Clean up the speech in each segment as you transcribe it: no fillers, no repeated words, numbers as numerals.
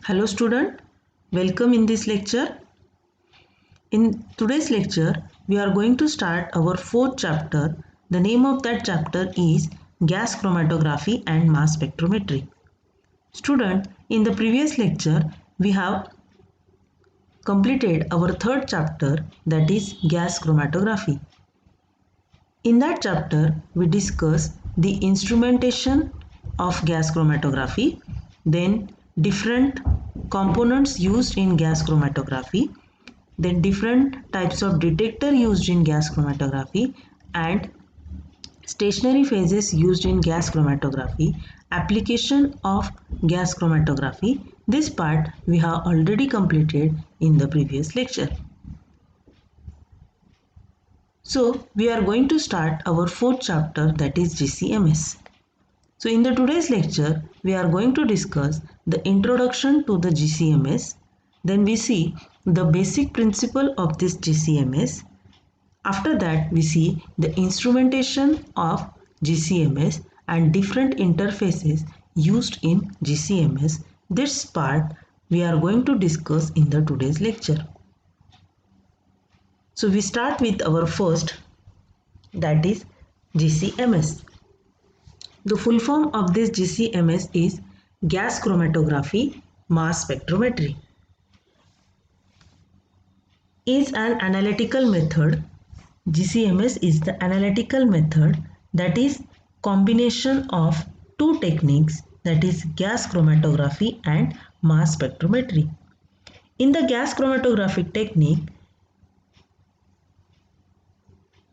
Hello student, welcome in this lecture. In today's lecture, we are going to start our fourth chapter. The name of that chapter is Gas Chromatography and Mass Spectrometry. Student, in the previous lecture, we have completed our third chapter, that is Gas Chromatography. In that chapter, we discuss the instrumentation of gas chromatography, then different components used in gas chromatography, then different types of detector used in gas chromatography, and stationary phases used in gas chromatography, application of gas chromatography. This part we have already completed in the previous lecture. So we are going to start our fourth chapter, that is GCMS. So in the today's lecture, we are going to discuss the introduction to the GCMS. Then we see the basic principle of this GCMS. After that, we see the instrumentation of GCMS and different interfaces used in GCMS. This part we are going to discuss in the today's lecture. So we start with our first, that is GCMS. The full form of this GCMS is Gas Chromatography Mass Spectrometry. Is an analytical method. GCMS is the analytical method that is combination of two techniques, that is gas chromatography and mass spectrometry. In the gas chromatographic technique,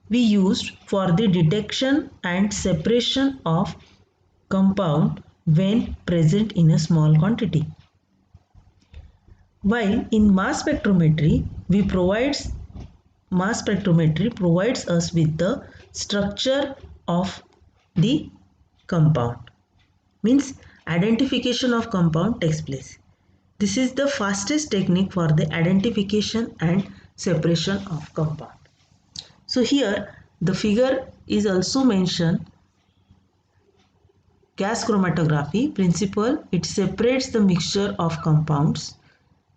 we used for the detection and separation of compound when present in a small quantity. While in mass spectrometry, mass spectrometry provides us with the structure of the compound. Means identification of compound takes place. This is the fastest technique for the identification and separation of compound. So here the figure is also mentioned. Gas chromatography principle, it separates the mixture of compounds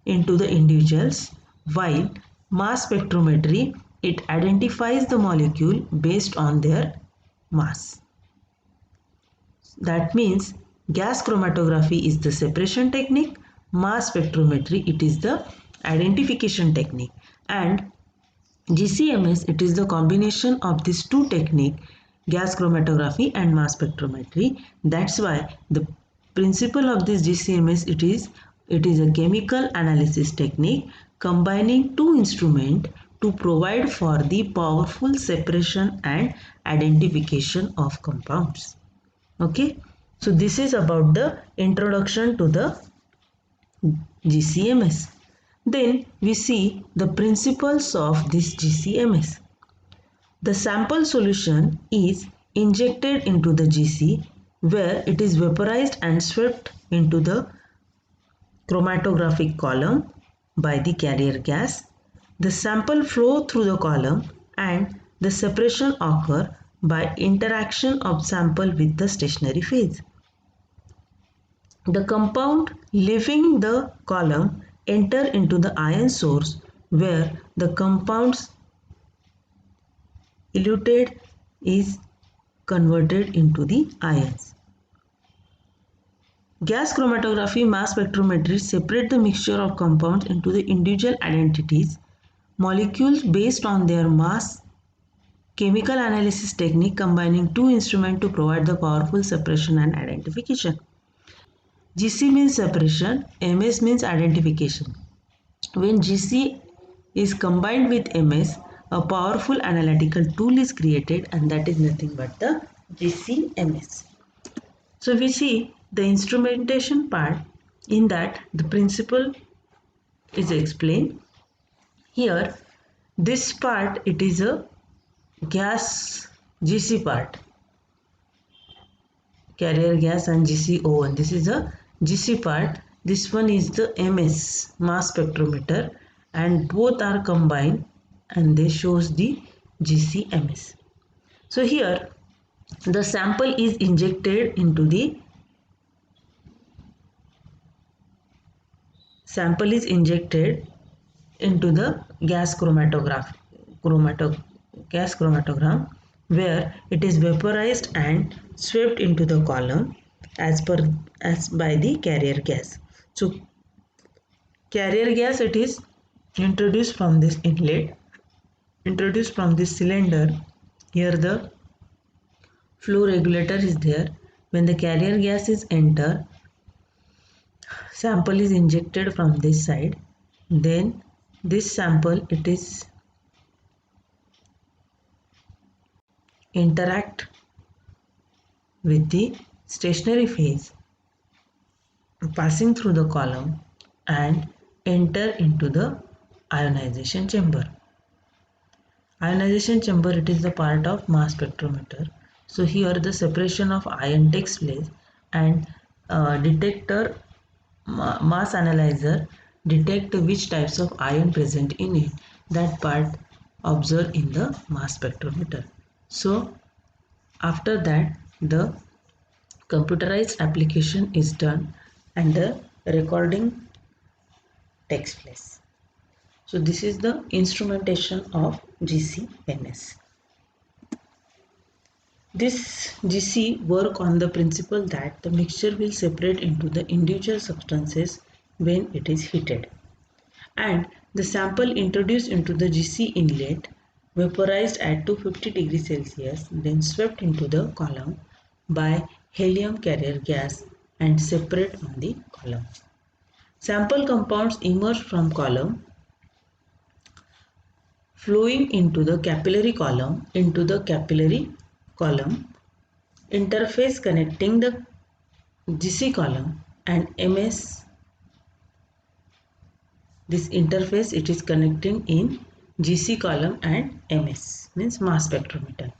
into the individuals, while mass spectrometry, it identifies the molecule based on their mass. That means gas chromatography is the separation technique, mass spectrometry, it is the identification technique, and GCMS, it is the combination of these two techniques, gas chromatography and mass spectrometry. That's why the principle of this GCMS, it is a chemical analysis technique combining two instruments to provide for the powerful separation and identification of compounds. Okay, so this is about the introduction to the GCMS. Then we see the principles of this GCMS. The sample solution is injected into the GC, where it is vaporized and swept into the chromatographic column by the carrier gas. The sample flow through the column and the separation occur by interaction of sample with the stationary phase. The compound leaving the column enter into the ion source, where the compound's eluted is converted into the ions. Gas chromatography, mass spectrometry separate the mixture of compounds into the individual identities, molecules based on their mass. Chemical analysis technique combining two instruments to provide the powerful separation and identification. GC means separation, MS means identification. When GC is combined with MS, a powerful analytical tool is created, and that is nothing but the GCMS. So we see the instrumentation part. In that the principle is explained. Here this part, it is a gas GC part, carrier gas and GCO1. This is a GC part. This one is the MS, mass spectrometer, and both are combined and they shows the GCMS. So here the sample is injected into the sample is injected into the gas chromatogram, where it is vaporized and swept into the column as by the carrier gas. So carrier gas, it is introduced from this inlet, introduced from this cylinder. Here the flow regulator is there. When the carrier gas is enter, sample is injected from this side. Then this sample, it is interact with the stationary phase passing through the column and enter into the ionization chamber. Ionization chamber, it is the part of mass spectrometer. So here the separation of ion takes place, and detector mass analyzer detect which types of ion present in it. That part observed in the mass spectrometer. So after that the computerized application is done and the recording takes place. So this is the instrumentation of GC-MS. This GC work on the principle that the mixture will separate into the individual substances when it is heated, and the sample introduced into the GC inlet vaporized at 250 degrees Celsius, then swept into the column by helium carrier gas and separate on the column. Sample compounds emerge from column, flowing into the capillary column, interface connecting the GC column and MS. This interface, it is connecting in GC column and MS, means mass spectrometer.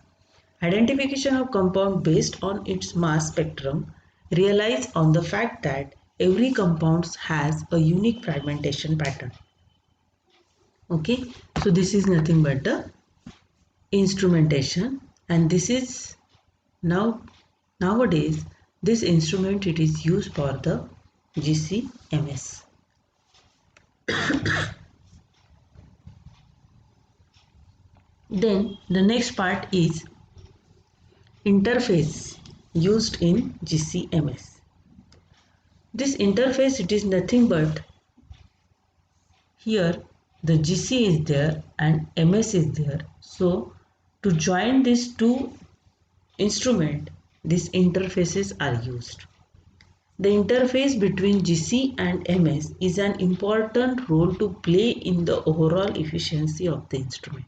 Identification of compound based on its mass spectrum relies on the fact that every compound has a unique fragmentation pattern. Okay, so this is nothing but the instrumentation, and this is nowadays this instrument, it is used for the GC-MS. Then the next part is interface used in GC-MS. This interface, it is nothing but here the GC is there and MS is there. So to join these two instruments, these interfaces are used. The interface between GC and MS is an important role to play in the overall efficiency of the instrument.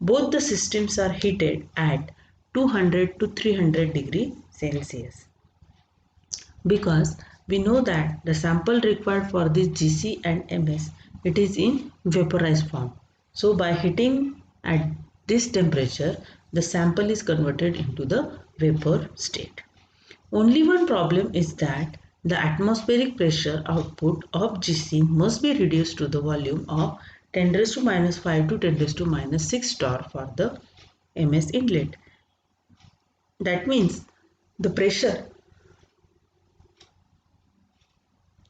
Both the systems are heated at 200 to 300 degrees Celsius, because we know that the sample required for this GC and MS, it is in vaporized form. So by heating at this temperature, the sample is converted into the vapor state. Only one problem is that the atmospheric pressure output of GC must be reduced to the volume of 10 raised to minus 5 to 10 raised to minus 6 torr for the MS inlet. That means the pressure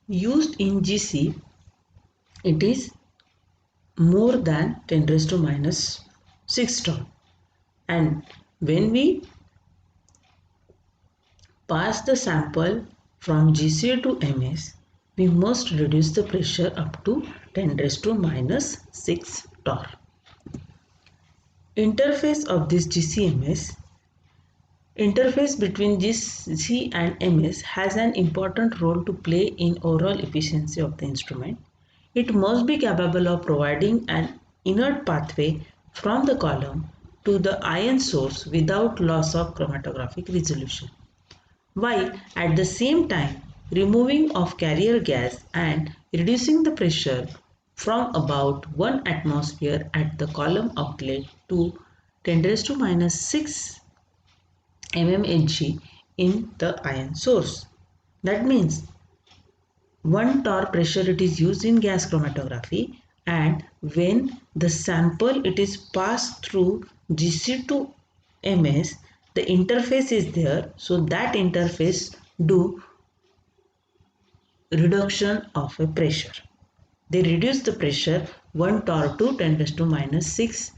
used in GC, it is more than 10 raised to minus 6 torr, and when we pass the sample from GC to MS, we must reduce the pressure up to 10 raised to minus 6 torr. Interface of this GC-MS. Interface between GC and MS has an important role to play in overall efficiency of the instrument. It must be capable of providing an inert pathway from the column to the ion source without loss of chromatographic resolution, while at the same time removing of carrier gas and reducing the pressure from about 1 atmosphere at the column outlet to 10 raised to minus 6 mmHg in the ion source. That means 1 torr pressure, it is used in gas chromatography, and when the sample, it is passed through GC to MS, the interface is there. So that interface do reduction of a pressure. They reduce the pressure 1 torr to 10 raised to minus 6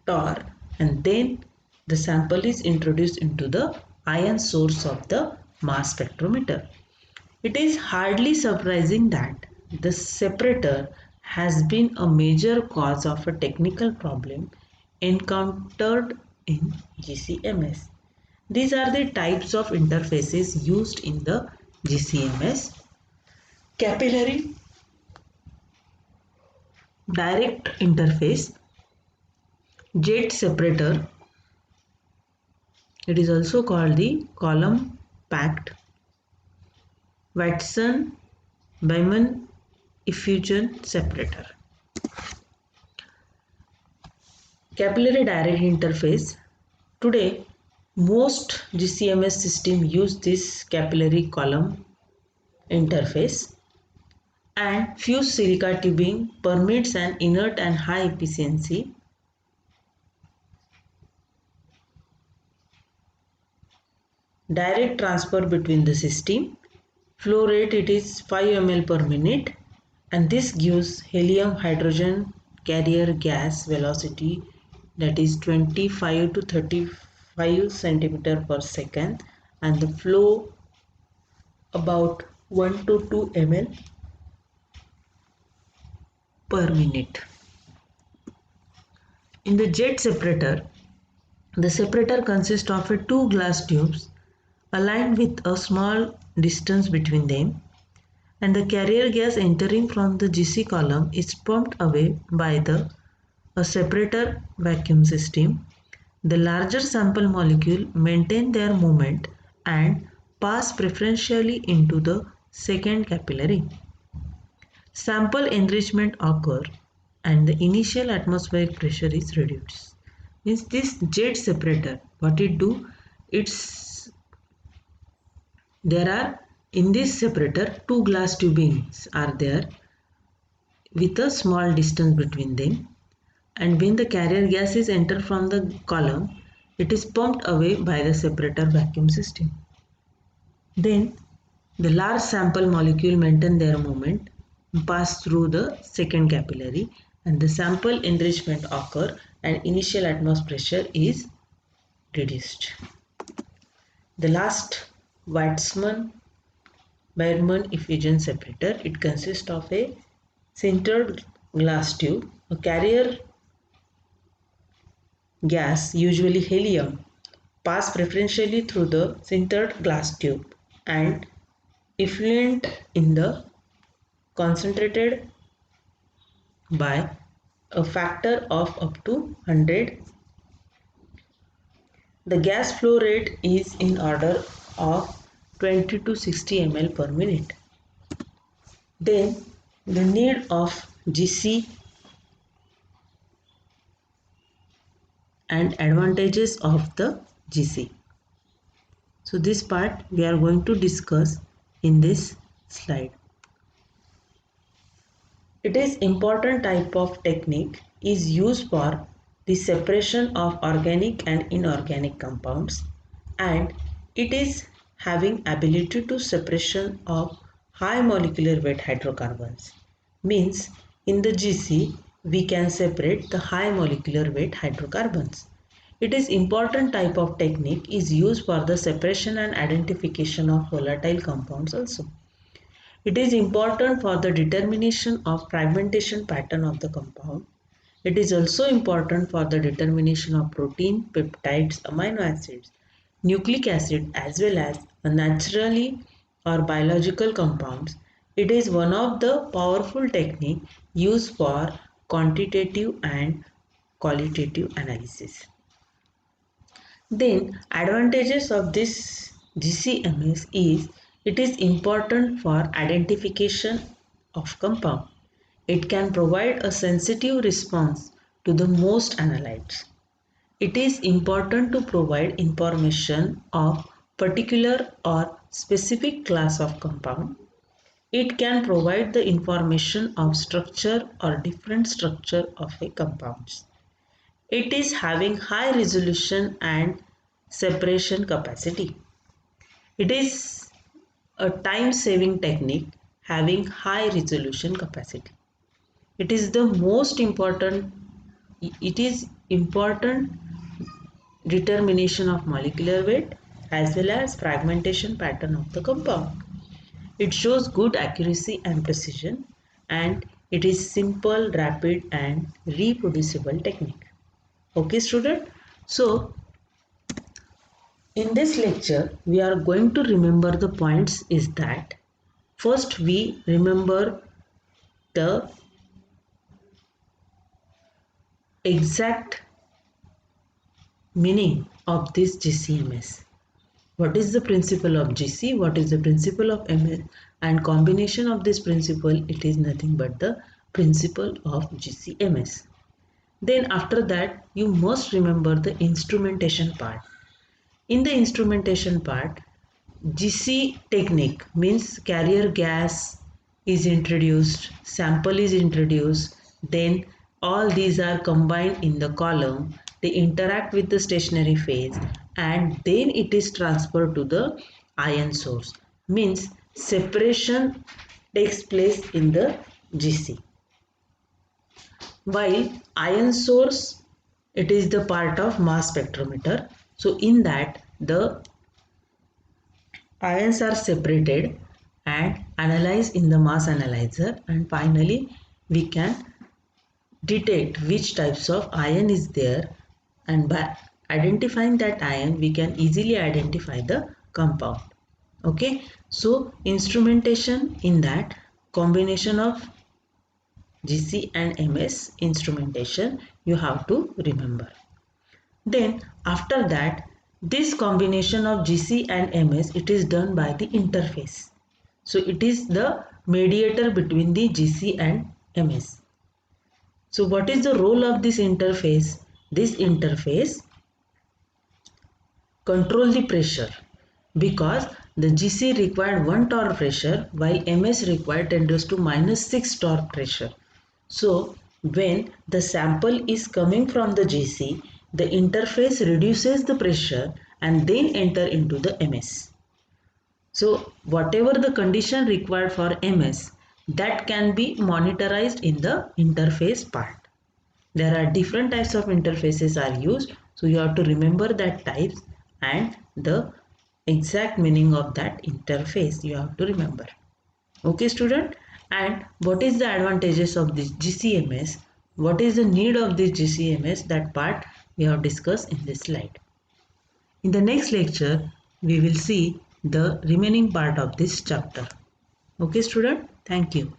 torr, and then the sample is introduced into the ion source of the mass spectrometer. It is hardly surprising that the separator has been a major cause of a technical problem encountered in GCMS. These are the types of interfaces used in the GCMS: capillary direct interface, jet separator. It is also called the column packed, Watson-Beiman effusion separator. Capillary direct interface. Today, most GCMS systems use this capillary column interface, and fused silica tubing permits an inert and high efficiency direct transfer between the system. Flow rate, it is 5 ml per minute, and this gives helium hydrogen carrier gas velocity, that is 25 to 35 centimeter per second, and the flow about 1 to 2 ml per minute. In the jet separator, the separator consists of two glass tubes aligned with a small distance between them, and the carrier gas entering from the GC column is pumped away by a separator vacuum system. The larger sample molecule maintain their movement and pass preferentially into the second capillary. Sample enrichment occur and the initial atmospheric pressure is reduced. Means this jet separator, what it do? There are in this separator two glass tubings are there with a small distance between them, and when the carrier gas is entered from the column, it is pumped away by the separator vacuum system. Then the large sample molecule maintain their movement, pass through the second capillary, and the sample enrichment occur and initial atmospheric pressure is reduced. The last, Weizmann-Biermann effusion separator. It consists of a sintered glass tube, a carrier gas, usually helium, pass preferentially through the sintered glass tube, and effluent in the concentrated by a factor of up to 100. The gas flow rate is in order of 20 to 60 ml per minute. Then the need of GC and advantages of the GC. So this part we are going to discuss in this slide. It is important type of technique is used for the separation of organic and inorganic compounds, and it is having ability to separation of high molecular weight hydrocarbons. Means in the GC we can separate the high molecular weight hydrocarbons. It is important type of technique is used for the separation and identification of volatile compounds also. It is important for the determination of fragmentation pattern of the compound. It is also important for the determination of protein, peptides, amino acids, nucleic acid, as well as naturally or biological compounds. It is one of the powerful technique used for quantitative and qualitative analysis. Then advantages of this GCMS is it is important for identification of compound. It can provide a sensitive response to the most analytes. It is important to provide information of particular or specific class of compound. It can provide the information of structure or different structure of a compounds. It is having high resolution and separation capacity. It is a time saving technique having high resolution capacity. It is the most important, it is important determination of molecular weight as well as fragmentation pattern of the compound. It shows good accuracy and precision, and it is simple, rapid and reproducible technique. Okay student, so in this lecture we are going to remember the points is that first we remember the exact meaning of this GCMS. What is the principle of GC? What is the principle of MS? And combination of this principle, it is nothing but the principle of GCMS. Then after that, you must remember the instrumentation part. In the instrumentation part, GC technique means carrier gas is introduced, sample is introduced, then all these are combined in the column, they interact with the stationary phase and then it is transferred to the ion source. Means separation takes place in the GC. While ion source, it is the part of mass spectrometer. So in that the ions are separated and analyzed in the mass analyzer, and finally we can detect which types of ion is there, and by identifying that ion we can easily identify the compound. Okay, so instrumentation, in that combination of GC and MS instrumentation you have to remember. Then after that, this combination of GC and MS, it is done by the interface. So it is the mediator between the GC and MS. So what is the role of this interface? This interface control the pressure, because the GC required 1 torr pressure while MS required 10 raised to minus 6 torr pressure. So when the sample is coming from the GC, the interface reduces the pressure and then enter into the MS. So whatever the condition required for MS, that can be monitorized in the interface part. There are different types of interfaces are used, so you have to remember that types and the exact meaning of that interface you have to remember. Okay student, and what is the advantages of this GCMS? What is the need of this GCMS? That part we have discussed in this slide. In the next lecture, we will see the remaining part of this chapter. Okay student, thank you.